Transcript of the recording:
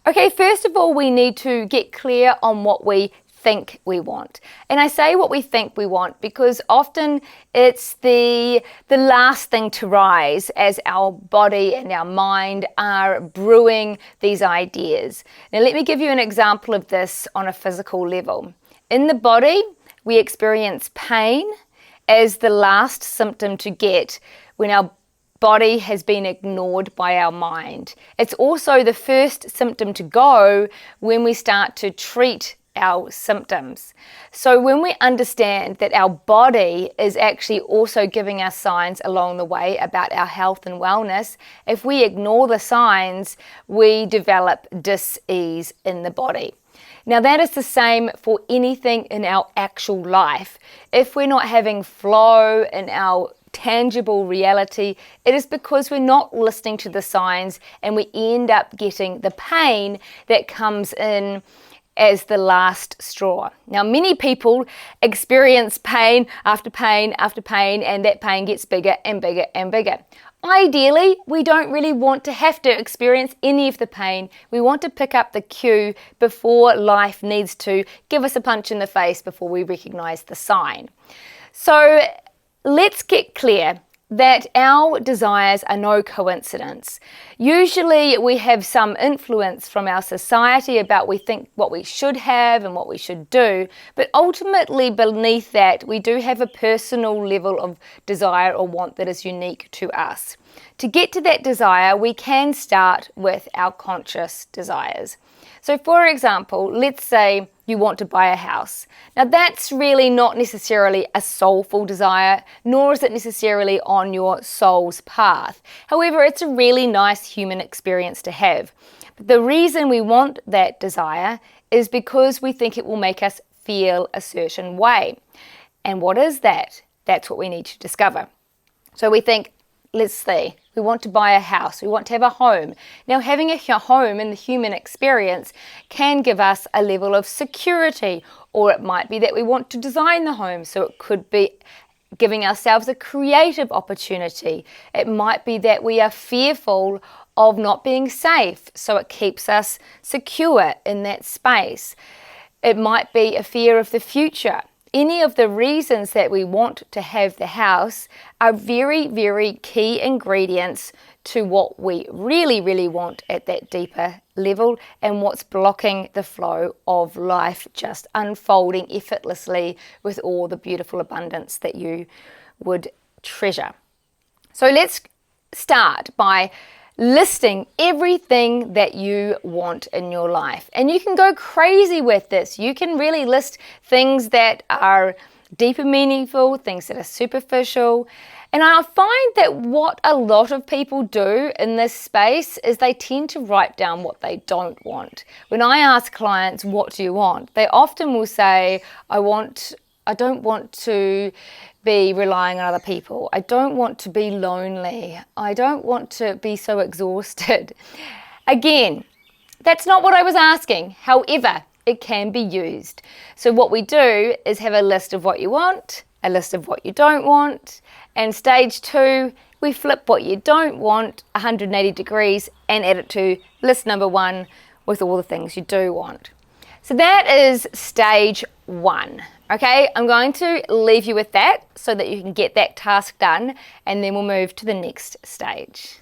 Okay, first of all, we need to get clear on what we think we want. And I say what we think we want because often it's the last thing to rise as our body and our mind are brewing these ideas. Now let me give you an example of this on a physical level. In the body, we experience pain as the last symptom to get when our body has been ignored by our mind. It's also the first symptom to go when we start to treat our symptoms. So when we understand that our body is actually also giving us signs along the way about our health and wellness, if we ignore the signs, we develop dis-ease in the body. Now that is the same for anything in our actual life. If we're not having flow in our tangible reality, it is because we're not listening to the signs and we end up getting the pain that comes in as the last straw. Now many people experience pain after pain after pain, and that pain gets bigger and bigger and bigger. Ideally, we don't really want to have to experience any of the pain. We want to pick up the cue before life needs to give us a punch in the face before we recognize the sign. So let's get clear that our desires are no coincidence. Usually we have some influence from our society about we think what we should have and what we should do, but ultimately beneath that we do have a personal level of desire or want that is unique to us. To get to that desire, we can start with our conscious desires. So for example, let's say you want to buy a house. Now that's really not necessarily a soulful desire, nor is it necessarily on your soul's path. However, it's a really nice human experience to have. But the reason we want that desire is because we think it will make us feel a certain way. And what is that? That's what we need to discover. So we think, let's see, we want to buy a house, we want to have a home. Now having a home in the human experience can give us a level of security, or it might be that we want to design the home, so it could be giving ourselves a creative opportunity. It might be that we are fearful of not being safe, so it keeps us secure in that space. It might be a fear of the future. Any of the reasons that we want to have the house are very, very key ingredients to what we really, really want at that deeper level and what's blocking the flow of life just unfolding effortlessly with all the beautiful abundance that you would treasure. So let's start by listing everything that you want in your life. And you can go crazy with this. You can really list things that are deep and meaningful, things that are superficial. And I find that what a lot of people do in this space is they tend to write down what they don't want. When I ask clients, what do you want? They often will say, I don't want to be relying on other people. I don't want to be lonely. I don't want to be so exhausted. Again, that's not what I was asking. However, it can be used. So what we do is have a list of what you want, a list of what you don't want, and stage 2, we flip what you don't want 180 degrees and add it to list number 1 with all the things you do want. So that is stage 1. Okay, I'm going to leave you with that so that you can get that task done, and then we'll move to the next stage.